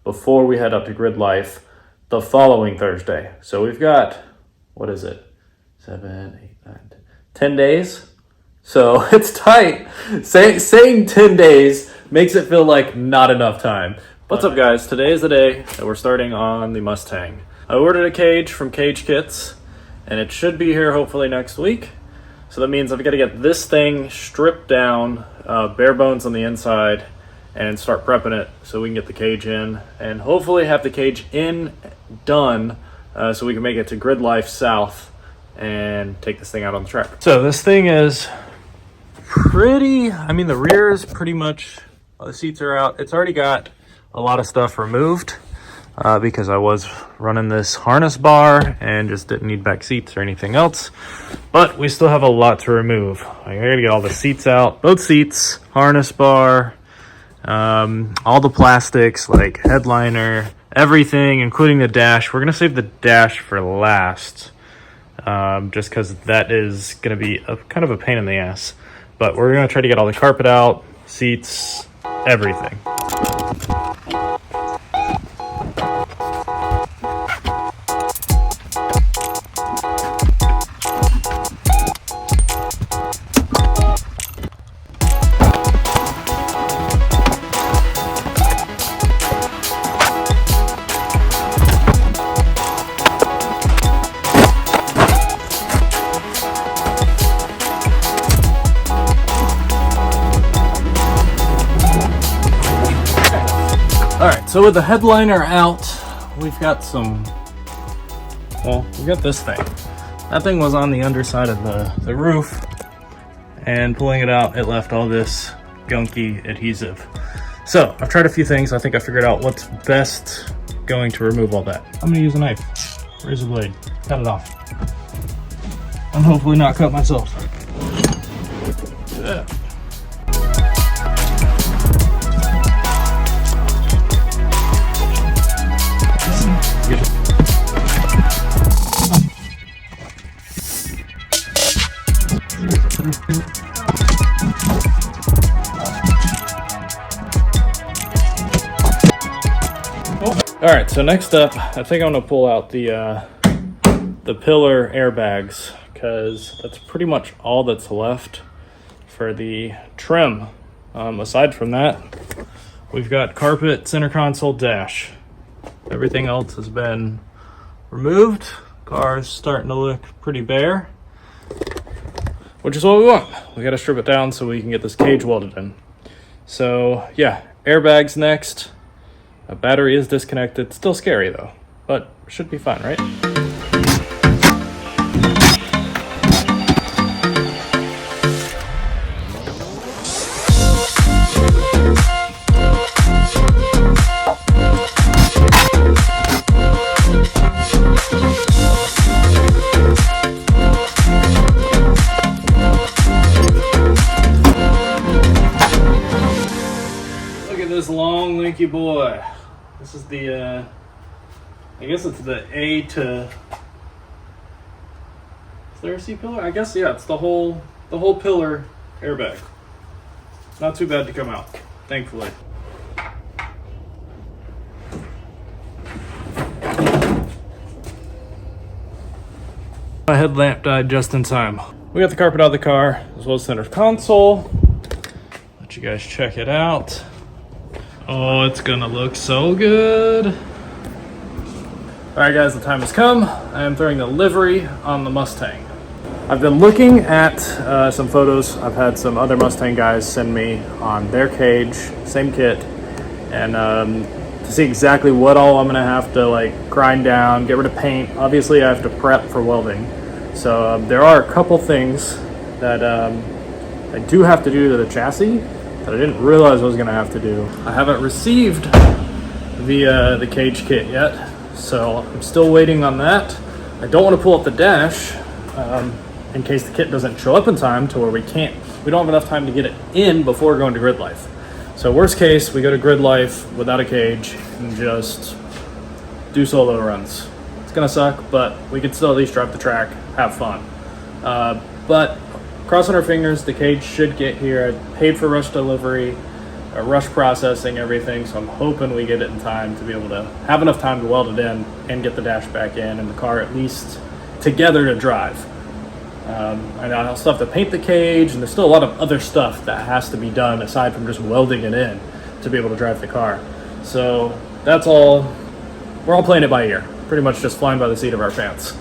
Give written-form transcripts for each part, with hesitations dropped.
before we head up to GRIDLIFE the following Thursday. So we've got, what is it? 7, 8, 9, 10 days. So it's tight. Saying 10 days makes it feel like not enough time. What's up, guys? Today is the day that we're starting on the Mustang. I ordered a cage from Cagekits, and it should be here hopefully next week. So that means I've got to get this thing stripped down, bare bones on the inside, and start prepping it so we can get the cage in, and hopefully have the cage done, so we can make it to GRIDLIFE South and take this thing out on the track. So this thing is pretty, I mean, the rear is pretty much, the seats are out. It's already got a lot of stuff removed because I was running this harness bar and just didn't need back seats or anything else. But we still have a lot to remove. I gotta get all the seats out, both seats, harness bar, all the plastics like headliner, everything, including the dash. We're gonna save the dash for last, just because that is gonna be kind of a pain in the ass. But we're gonna try to get all the carpet out, seats, everything. So with the headliner out, we've got we got this thing. That thing was on the underside of the roof, and pulling it out, it left all this gunky adhesive. So I've tried a few things. I think I figured out what's best going to remove all that. I'm gonna use a knife, razor blade, cut it off. And hopefully not cut myself. Yeah. All right, so next up, I think I'm gonna pull out the pillar airbags, because that's pretty much all that's left for the trim. Aside from that, we've got carpet, center console, dash. Everything else has been removed. Car's starting to look pretty bare, which is what we want. We gotta strip it down so we can get this cage welded in. So yeah, airbags next. A battery is disconnected. Still scary though, but should be fun, right? Look at this long, lanky boy. This is the, I guess it's the A to, is there a C pillar? I guess, yeah, it's the whole pillar airbag. Not too bad to come out, thankfully. My headlamp died just in time. We got the carpet out of the car, as well as center console. Let you guys check it out. Oh, it's gonna look so good. All right, guys, the time has come. I am throwing the livery on the Mustang. I've been looking at some photos. I've had some other Mustang guys send me on their cage, same kit, and to see exactly what all I'm gonna have to like grind down, get rid of paint. Obviously, I have to prep for welding. So there are a couple things that I do have to do to the chassis that I didn't realize I was gonna have to do. I haven't received the cage kit yet, so I'm still waiting on that. I don't want to pull up the dash in case the kit doesn't show up in time to where we don't have enough time to get it in before going to GRIDLIFE. So worst case, we go to GRIDLIFE without a cage and just do solo runs. It's gonna suck, but we could still at least drive the track, have fun. But crossing our fingers, the cage should get here. I paid for rush delivery. rush processing everything, so I'm hoping we get it in time to be able to have enough time to weld it in and get the dash back in and the car at least together to drive. And I'll still have to paint the cage, and there's still a lot of other stuff that has to be done aside from just welding it in to be able to drive the car. So that's all. We're all playing it by ear, pretty much just flying by the seat of our pants.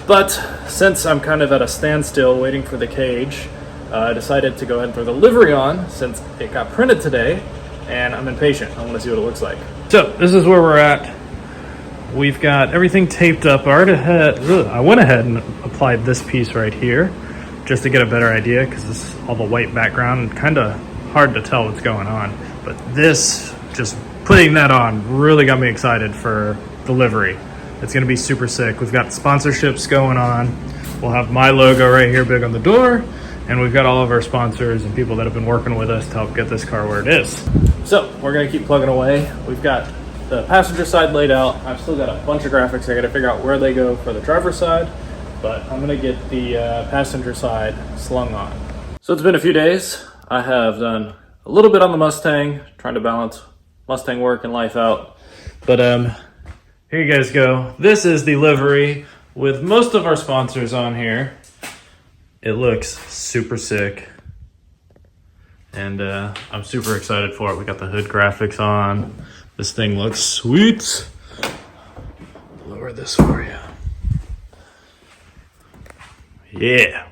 But since I'm kind of at a standstill waiting for the cage, I decided to go ahead and throw the livery on since it got printed today, and I'm impatient. I want to see what it looks like. So this is where we're at. We've got everything taped up. I went ahead and applied this piece right here just to get a better idea, because this is all the white background and kind of hard to tell what's going on. But this, just putting that on, really got me excited for the livery. It's going to be super sick. We've got sponsorships going on. We'll have my logo right here big on the door, and we've got all of our sponsors and people that have been working with us to help get this car where it is. So we're going to keep plugging away. We've got the passenger side laid out. I've still got a bunch of graphics. I got to figure out where they go for the driver's side, but I'm going to get the passenger side slung on. So it's been a few days. I have done a little bit on the Mustang, trying to balance Mustang work and life out. But here you guys go. This is the livery with most of our sponsors on here. It looks super sick, and I'm super excited for it. We got the hood graphics on. This thing looks sweet. Lower this for you. Yeah.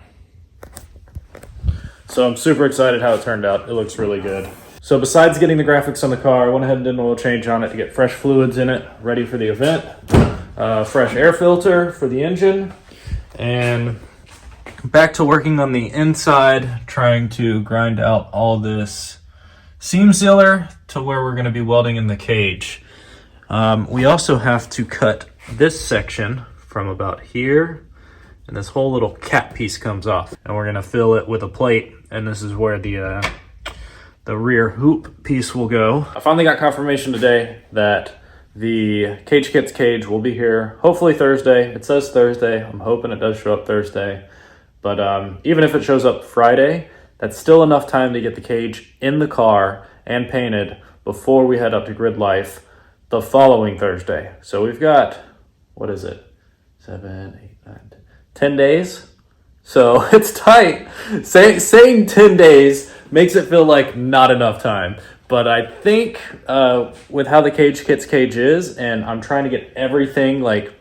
So I'm super excited how it turned out. It looks really good. So besides getting the graphics on the car, I went ahead and did an oil change on it to get fresh fluids in it, ready for the event. Fresh air filter for the engine. And back to working on the inside, trying to grind out all this seam sealer to where we're going to be welding in the cage. We also have to cut this section from about here, and this whole little cap piece comes off, and we're going to fill it with a plate, and this is where the rear hoop piece will go. I finally got confirmation today that the Cagekits cage will be here hopefully Thursday. It says Thursday. I'm hoping it does show up Thursday, but even if it shows up Friday, that's still enough time to get the cage in the car and painted before we head up to GRIDLIFE the following Thursday. So we've got, what is it? 7, 8, 9, 10 days. So it's tight. Saying 10 days makes it feel like not enough time. But I think with how the Cagekits cage is, and I'm trying to get everything like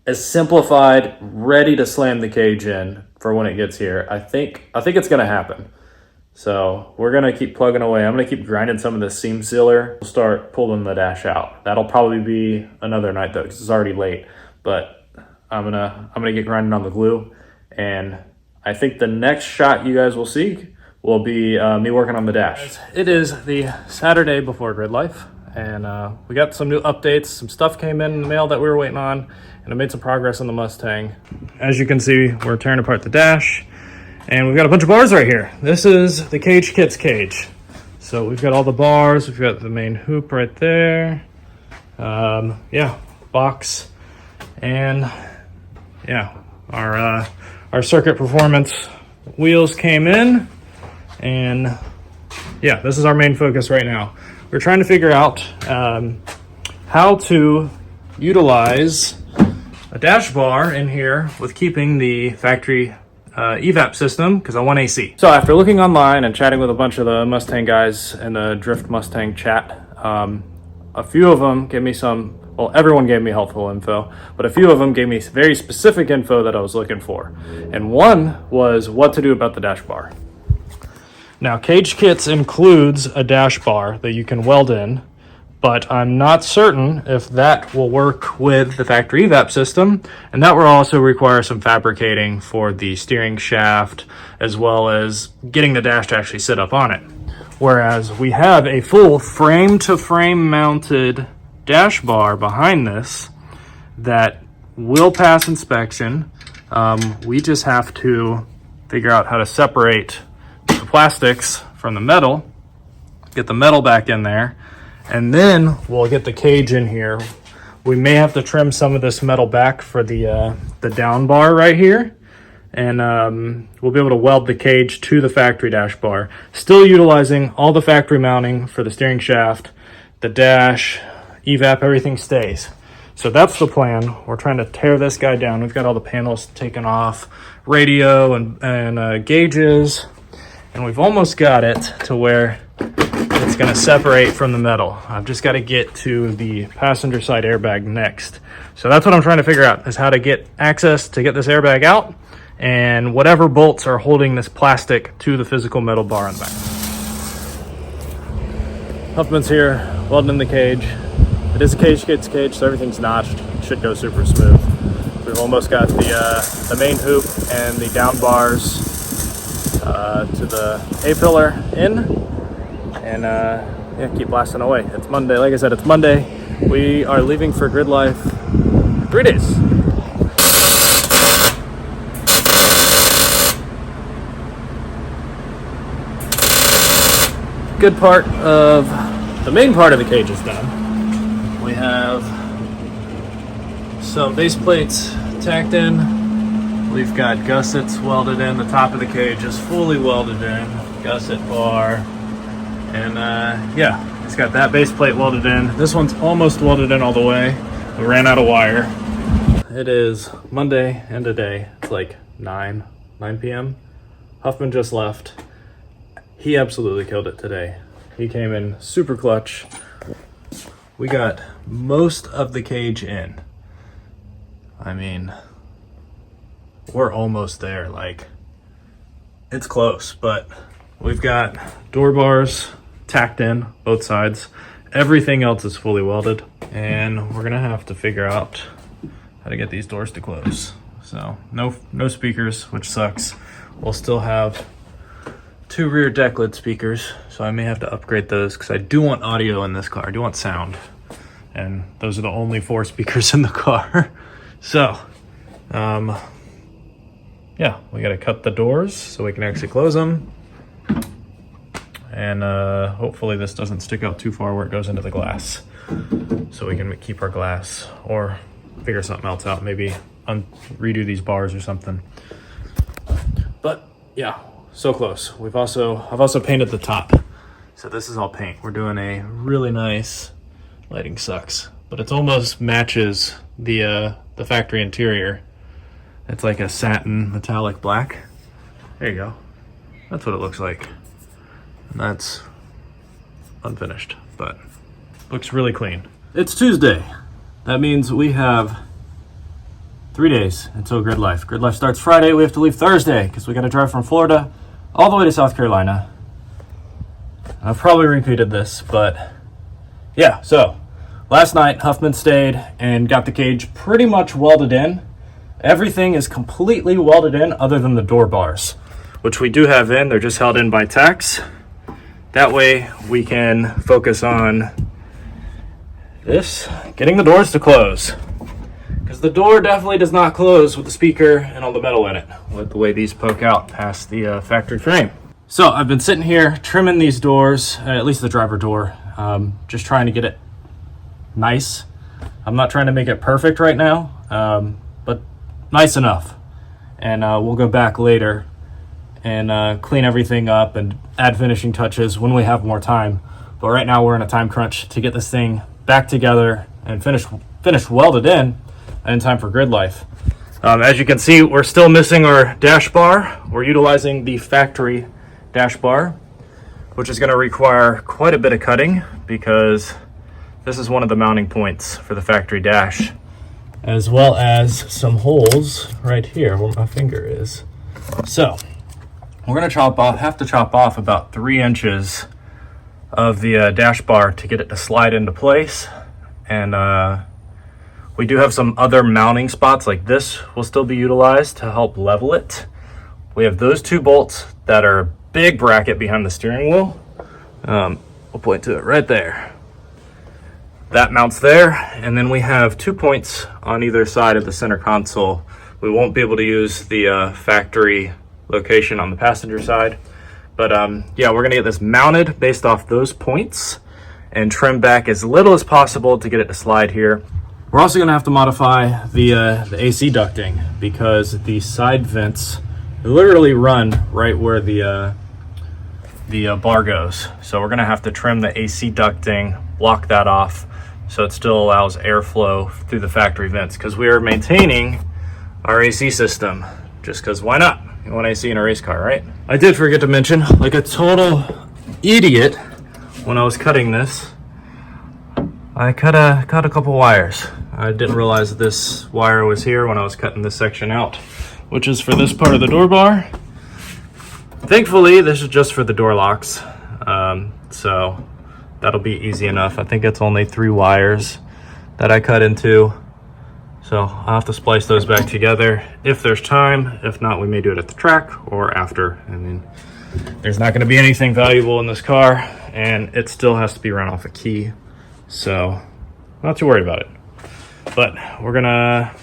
as simplified, ready to slam the cage in for when it gets here, I think it's gonna happen. So we're gonna keep plugging away. I'm gonna keep grinding some of this seam sealer. We'll start pulling the dash out. That'll probably be another night though, because it's already late. But I'm gonna get grinding on the glue, and I think the next shot you guys will see will be me working on the dash. It is the Saturday before GRIDLIFE, and we got some new updates. Some stuff came in the mail that we were waiting on, and I made some progress on the Mustang. As you can see, we're tearing apart the dash, and we've got a bunch of bars right here. This is the Cagekits cage. So we've got all the bars, we've got the main hoop right there. Yeah, box, and yeah, our circuit performance wheels came in, and yeah, this is our main focus right now. We're trying to figure out how to utilize a dash bar in here with keeping the factory evap system, because I want AC. So after looking online and chatting with a bunch of the Mustang guys in the Drift Mustang chat, a few of them gave me some, well, everyone gave me helpful info, but a few of them gave me very specific info that I was looking for. And one was what to do about the dash bar. Now, Cagekits includes a dash bar that you can weld in, but I'm not certain if that will work with the factory evap system, and that will also require some fabricating for the steering shaft, as well as getting the dash to actually sit up on it. Whereas we have a full frame-to-frame mounted dash bar behind this that will pass inspection. We just have to figure out how to separate the plastics from the metal, get the metal back in there, and then we'll get the cage in here. We may have to trim some of this metal back for the down bar right here, and we'll be able to weld the cage to the factory dash bar, still utilizing all the factory mounting for the steering shaft, the dash, evap, everything stays. So that's the plan. We're trying to tear this guy down. We've got all the panels taken off, radio and gauges, and we've almost got it to where it's going to separate from the metal. I've just got to get to the passenger side airbag next. So that's what I'm trying to figure out, is how to get access to get this airbag out and whatever bolts are holding this plastic to the physical metal bar in the back. Huffman's here, welding in the cage. It is a Cagekits cage, so everything's notched. It should go super smooth. We've almost got the main hoop and the down bars to the A-pillar in. And yeah, keep blasting away. It's Monday. Like I said, it's Monday. We are leaving for GRIDLIFE 3 days. Good part of the main part of the cage is done. We have some base plates tacked in. We've got gussets welded in. The top of the cage is fully welded in. Gusset bar. And yeah, it's got that base plate welded in. This one's almost welded in all the way. We ran out of wire. It is Monday and today. It's like 9 p.m. Huffman just left. He absolutely killed it today. He came in super clutch. We got most of the cage in. I mean, we're almost there. Like, it's close, but we've got door bars tacked in both sides. Everything else is fully welded, and we're gonna have to figure out how to get these doors to close. So no speakers, which sucks. We'll still have 2 rear deck lid speakers, so I may have to upgrade those because I do want audio in this car. I do want sound, and those are the only 4 speakers in the car. So yeah, we got to cut the doors so we can actually close them, and hopefully this doesn't stick out too far where it goes into the glass, so we can keep our glass or figure something else out, maybe redo these bars or something. But yeah, so close. I've also painted the top, so this is all paint. We're doing a really nice, lighting sucks, but it almost matches the factory interior. It's like a satin metallic black. There you go. That's what it looks like. And that's unfinished, but looks really clean. It's Tuesday. That means we have 3 days until GRIDLIFE. GRIDLIFE starts Friday. We have to leave Thursday because we got to drive from Florida all the way to South Carolina. I've probably repeated this, but yeah, so last night Huffman stayed and got the cage pretty much welded in. Everything is completely welded in other than the door bars, which we do have in. They're just held in by tacks. That way we can focus on this, getting the doors to close. Because the door definitely does not close with the speaker and all the metal in it, with the way these poke out past the factory frame. So I've been sitting here trimming these doors, at least the driver door, just trying to get it nice. I'm not trying to make it perfect right now, but nice enough. And we'll go back later and clean everything up and add finishing touches when we have more time. But right now we're in a time crunch to get this thing back together and finish welded in time for GRIDLIFE. As you can see, we're still missing our dash bar. We're utilizing the factory dash bar, which is going to require quite a bit of cutting because this is one of the mounting points for the factory dash, as well as some holes right here where my finger is. So we're going to have to chop off about 3 inches of the dash bar to get it to slide into place. And we do have some other mounting spots, like this will still be utilized to help level it. We have those 2 bolts that are a big bracket behind the steering wheel. We'll point to it right there. That mounts there, and then we have 2 points on either side of the center console. We won't be able to use the factory location on the passenger side, but yeah, we're gonna get this mounted based off those points and trim back as little as possible to get it to slide here. We're also gonna have to modify the AC ducting because the side vents literally run right where the bar goes. So we're gonna have to trim the AC ducting, block that off, so it still allows airflow through the factory vents, because we are maintaining our AC system, just because why not? You want AC in a race car, right? I did forget to mention, like a total idiot, when I was cutting this, I cut a couple wires. I didn't realize this wire was here when I was cutting this section out, which is for this part of the door bar. Thankfully, this is just for the door locks, so that'll be easy enough. I think it's only 3 wires that I cut into, so I'll have to splice those back together if there's time. If not, we may do it at the track or after. I mean, there's not going to be anything valuable in this car, and it still has to be run off a key, so not too worried about it. But we're gonna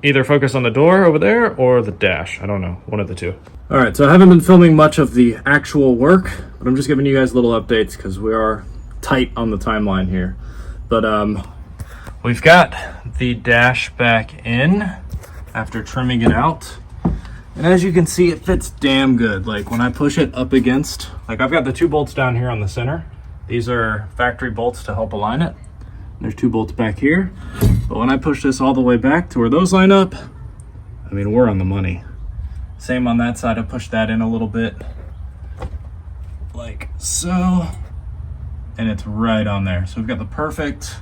either focus on the door over there or the dash. I don't know, one of the two. All right, so I haven't been filming much of the actual work, but I'm just giving you guys little updates because we are tight on the timeline here. But we've got the dash back in after trimming it out. And as you can see, it fits damn good. Like when I push it up against, like I've got the 2 bolts down here on the center. These are factory bolts to help align it. There's 2 bolts back here. But when I push this all the way back to where those line up, I mean, we're on the money. Same on that side, I pushed that in a little bit, like so, and it's right on there. So we've got the perfect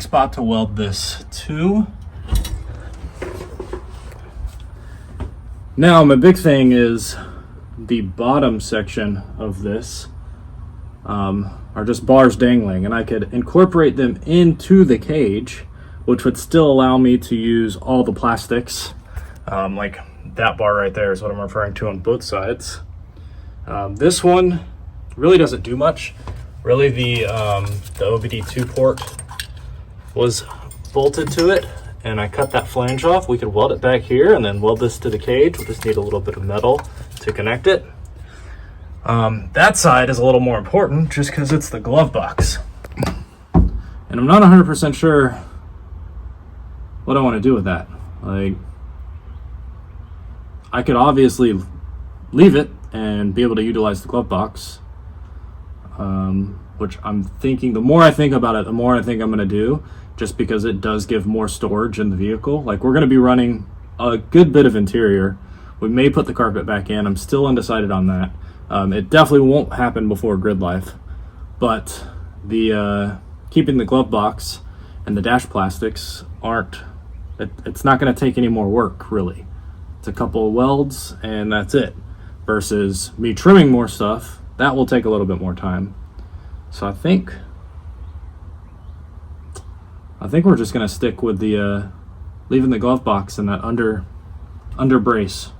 spot to weld this to. Now, my big thing is the bottom section of this are just bars dangling, and I could incorporate them into the cage, which would still allow me to use all the plastics, like that bar right there is what I'm referring to on both sides. This one really doesn't do much. Really, the OBD2 port was bolted to it, and I cut that flange off. We could weld it back here and then weld this to the cage. We'll just need a little bit of metal to connect it. That side is a little more important just because it's the glove box. And I'm not 100% sure what I want to do with that. Like, I could obviously leave it and be able to utilize the glove box, which I'm thinking, the more I think about it, the more I think I'm going to do, just because it does give more storage in the vehicle. Like, we're going to be running a good bit of interior. We may put the carpet back in. I'm still undecided on that. It definitely won't happen before GRIDLIFE, but the keeping the glove box and the dash plastics it's not going to take any more work, really. It's a couple of welds and that's it, versus me trimming more stuff. That will take a little bit more time. So I think we're just going to stick with the leaving the glove box and that under brace.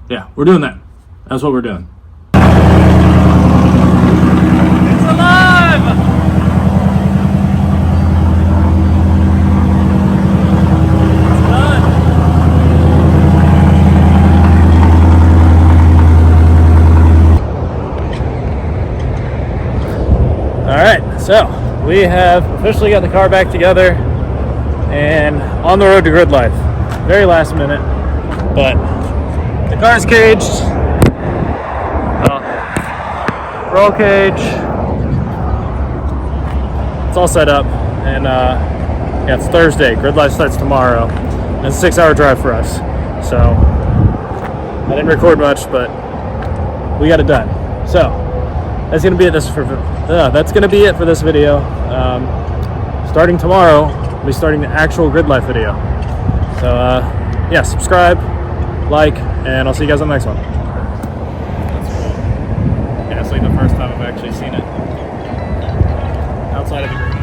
Yeah, we're doing that. That's what we're doing. It's alive! So we have officially got the car back together and on the road to GRIDLIFE. Very last minute, but the car's caged, roll cage, it's all set up, and yeah, it's Thursday. GRIDLIFE starts tomorrow, and it's a 6-hour drive for us. So I didn't record much, but we got it done. So that's gonna be it. That's gonna be it for this video. Starting tomorrow, we'll be starting the actual GRIDLIFE video. So yeah, subscribe, like, and I'll see you guys on the next one. That's cool. Yeah, it's like the first time I've actually seen it outside of the